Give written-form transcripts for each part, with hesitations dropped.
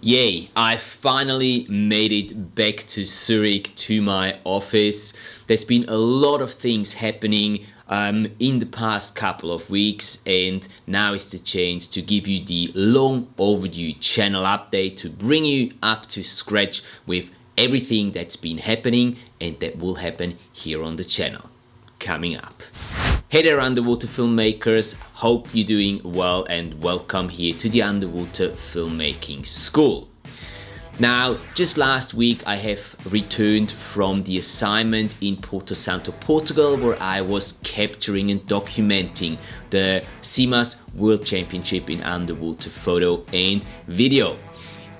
Yay, I finally made it back to Zurich, to my office. There's been a lot of things happening in the past couple of weeks, and now is the chance to give you the long overdue channel update to bring you up to scratch with everything that's been happening and that will happen here on the channel. Coming up. Hey there underwater filmmakers, hope you're doing well and welcome here to the Underwater Filmmaking School. Now, just last week I have returned from the assignment in Porto Santo, Portugal, where I was capturing and documenting the CMAS World Championship in underwater photo and video.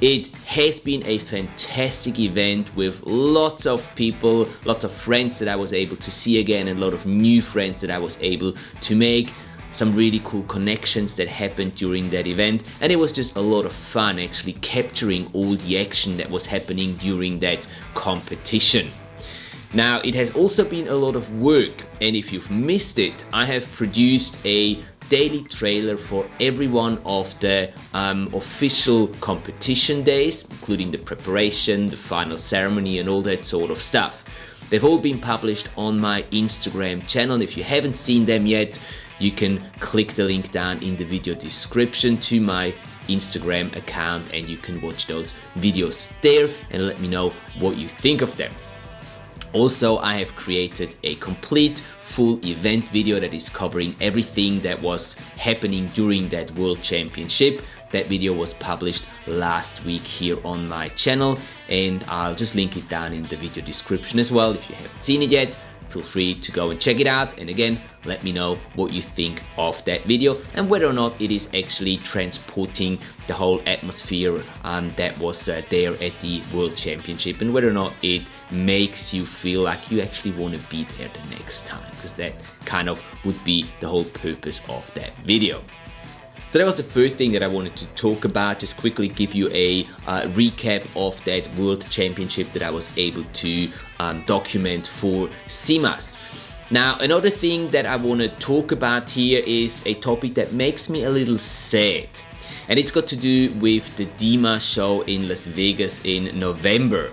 It has been a fantastic event with lots of people, lots of friends that I was able to see again, and a lot of new friends that I was able to make. Some really cool connections that happened during that event, and it was just a lot of fun actually capturing all the action that was happening during that competition. Now, it has also been a lot of work, and if you've missed it, I have produced a daily trailer for every one of the official competition days, including the preparation, the final ceremony and all that sort of stuff. They've all been published on my Instagram channel. If you haven't seen them yet, you can click the link down in the video description to my Instagram account and you can watch those videos there and let me know what you think of them. Also, I have created a complete full event video that is covering everything that was happening during that World Championship. That video was published last week here on my channel, and I'll just link it down in the video description as well. If you haven't seen it yet, feel free to go and check it out, and again, let me know what you think of that video and whether or not it is actually transporting the whole atmosphere that was there at the World Championship, and whether or not it makes you feel like you actually want to be there the next time, because that kind of would be the whole purpose of that video. So that was the first thing that I wanted to talk about, just quickly give you a recap of that World Championship that I was able to document for CMAS. Now, another thing that I want to talk about here is a topic that makes me a little sad. And it's got to do with the dima show in Las Vegas in November.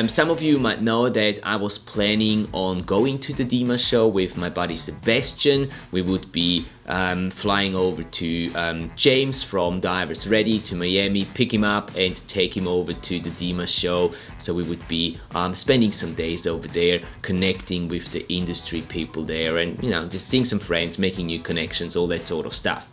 Some of you might know that I was planning on going to the dima show with my buddy Sebastian. We would be flying over to James from Divers Ready to Miami, pick him up and take him over to the dima show. So we would be spending some days over there, connecting with the industry people there, and just seeing some friends, making new connections, all that sort of stuff.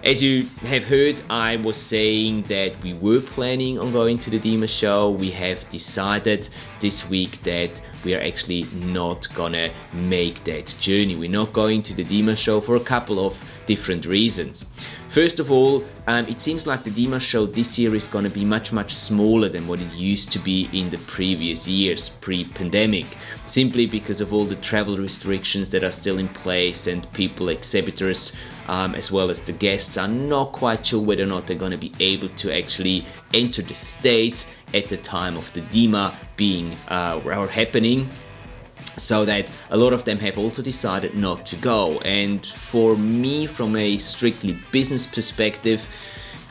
As you have heard, I was saying that we were planning on going to the dima show. We have decided this week that we are actually not gonna make that journey. We're not going to the dima show for a couple of different reasons. First of all, it seems like the dima show this year is gonna be much smaller than what it used to be in the previous years, pre-pandemic, simply because of all the travel restrictions that are still in place, and people, exhibitors, as well as the guests, are not quite sure whether or not they're going to be able to actually enter the States at the time of the dima being or happening. So that a lot of them have also decided not to go. And for me, from a strictly business perspective,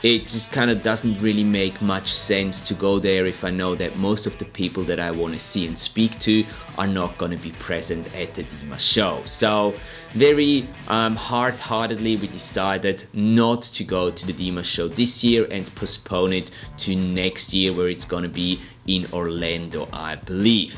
it just kind of doesn't really make much sense to go there if I know that most of the people that I want to see and speak to are not going to be present at the dima show. So very hard-heartedly we decided not to go to the dima show this year and postpone it to next year, where it's going to be in Orlando, I believe.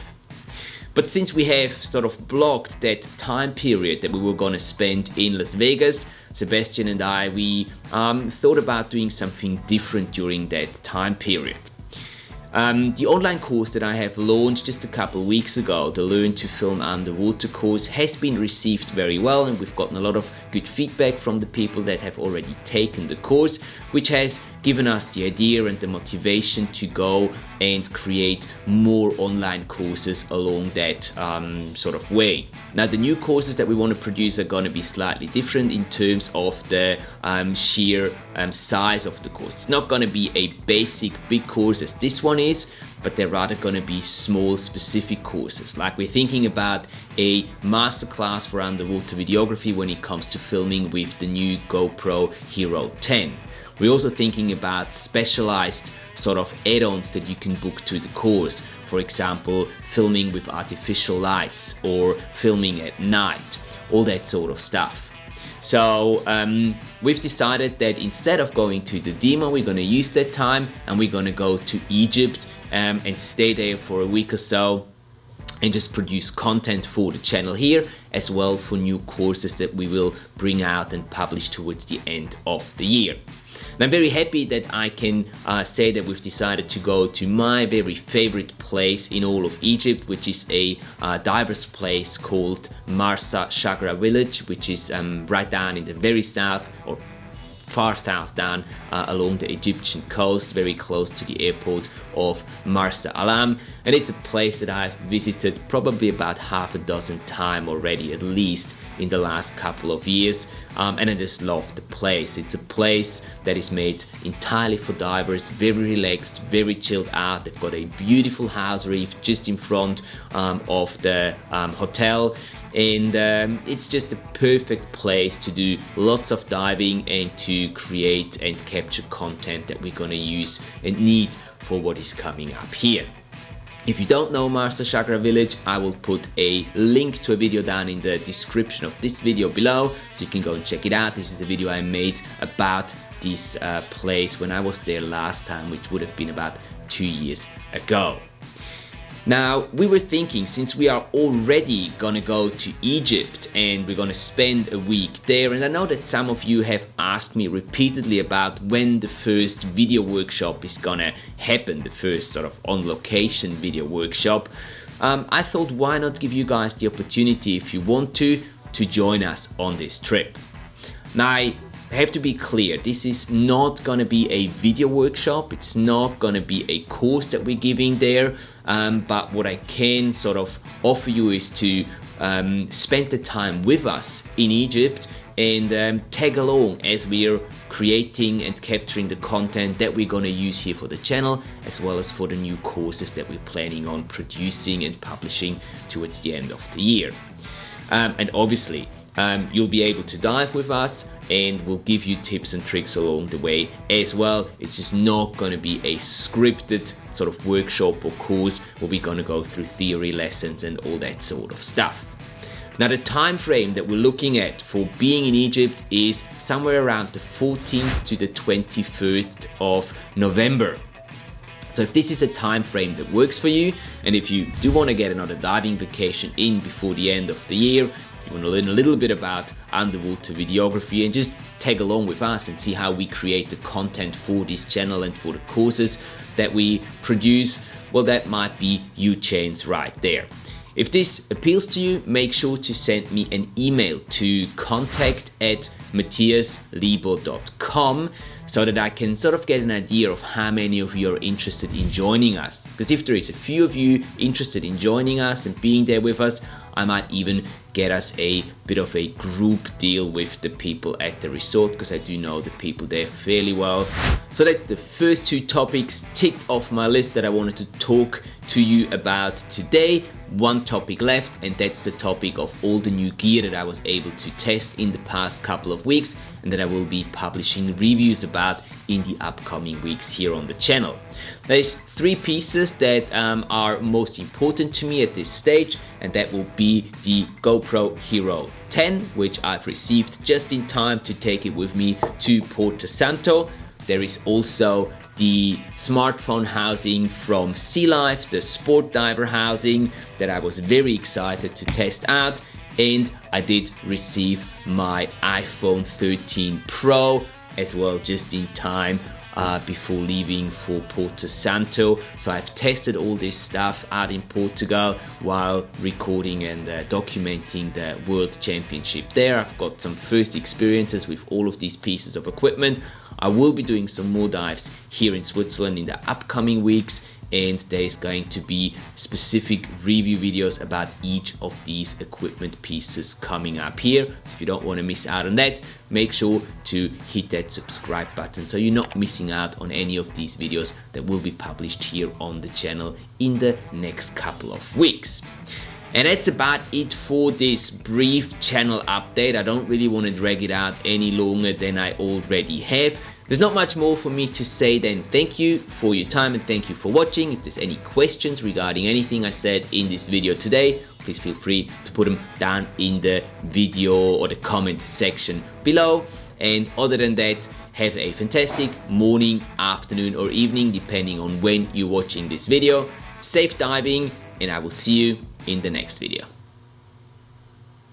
But since we have sort of blocked that time period that we were going to spend in Las Vegas, Sebastian and I, we thought about doing something different during that time period. The online course that I have launched just a couple of weeks ago, the Learn to Film Underwater course, has been received very well, and we've gotten a lot of good feedback from the people that have already taken the course, which has given us the idea and the motivation to go and create more online courses along that sort of way. Now, the new courses that we want to produce are going to be slightly different in terms of the sheer size of the course. It's not going to be a basic big course as this one is, but they're rather going to be small specific courses. Like, we're thinking about a masterclass for underwater videography when it comes to filming with the new GoPro Hero 10. We're also thinking about specialized sort of add-ons that you can book to the course. For example, filming with artificial lights or filming at night, all that sort of stuff. So we've decided that instead of going to the dima, we're going to use that time and we're going to go to Egypt and stay there for a week or so and just produce content for the channel here, as well for new courses that we will bring out and publish towards the end of the year. And I'm very happy that I can say that we've decided to go to my very favorite place in all of Egypt, which is a diver's place called Marsa Shagra Village, which is right down in the very south, or far south down along the Egyptian coast, very close to the airport of Marsa Alam. And it's a place that I've visited probably about half a dozen times already, at least in the last couple of years, and I just love the place. It's a place that is made entirely for divers, very relaxed, very chilled out. They've got a beautiful house reef just in front of the hotel, and it's just a perfect place to do lots of diving and to create and capture content that we're gonna use and need for what is coming up here. If you don't know Marsa Shagra Village, I will put a link to a video down in the description of this video below, so you can go and check it out. This is a video I made about this place when I was there last time, which would have been about 2 years ago. Now, we were thinking, since we are already gonna go to Egypt and we're gonna spend a week there, and I know that some of you have asked me repeatedly about when the first video workshop is gonna happen, the first sort of on-location video workshop. I thought, why not give you guys the opportunity, if you want to join us on this trip. Now, I have to be clear, this is not gonna be a video workshop, it's not gonna be a course that we're giving there, but what I can sort of offer you is to spend the time with us in Egypt and tag along as we're creating and capturing the content that we're gonna use here for the channel, as well as for the new courses that we're planning on producing and publishing towards the end of the year. And obviously, you'll be able to dive with us, and we'll give you tips and tricks along the way as well. It's just not going to be a scripted sort of workshop or course where we're going to go through theory lessons and all that sort of stuff. Now, the time frame that we're looking at for being in Egypt is somewhere around the 14th to the 21st of November. So if this is a time frame that works for you, and if you do want to get another diving vacation in before the end of the year, you want to learn a little bit about underwater videography and just tag along with us and see how we create the content for this channel and for the courses that we produce, well, that might be your chance right there. If this appeals to you, make sure to send me an email to contact@matthiaslebo.com so that I can sort of get an idea of how many of you are interested in joining us. Because if there is a few of you interested in joining us and being there with us, I might even get us a bit of a group deal with the people at the resort, because I do know the people there fairly well. So that's the first two topics ticked off my list that I wanted to talk to you about today. One topic left, and that's the topic of all the new gear that I was able to test in the past couple of weeks and that I will be publishing reviews about in the upcoming weeks here on the channel. There's three pieces that are most important to me at this stage, and that will be the GoPro Hero 10, which I've received just in time to take it with me to Porto Santo. There is also the smartphone housing from Sea Life, the sport diver housing that I was very excited to test out, and I did receive my iPhone 13 Pro as well just in time before leaving for Porto Santo. So I've tested all this stuff out in Portugal while recording and documenting the World Championship there. I've got some first experiences with all of these pieces of equipment. I will be doing some more dives here in Switzerland in the upcoming weeks, and there is going to be specific review videos about each of these equipment pieces coming up here. If you don't want to miss out on that, make sure to hit that subscribe button so you're not missing out on any of these videos that will be published here on the channel in the next couple of weeks. And that's about it for this brief channel update. I don't really want to drag it out any longer than I already have. There's not much more for me to say than thank you for your time and thank you for watching. If there's any questions regarding anything I said in this video today, please feel free to put them down in the video or the comment section below. And other than that, have a fantastic morning, afternoon or evening, depending on when you're watching this video. Safe diving, and I will see you in the next video.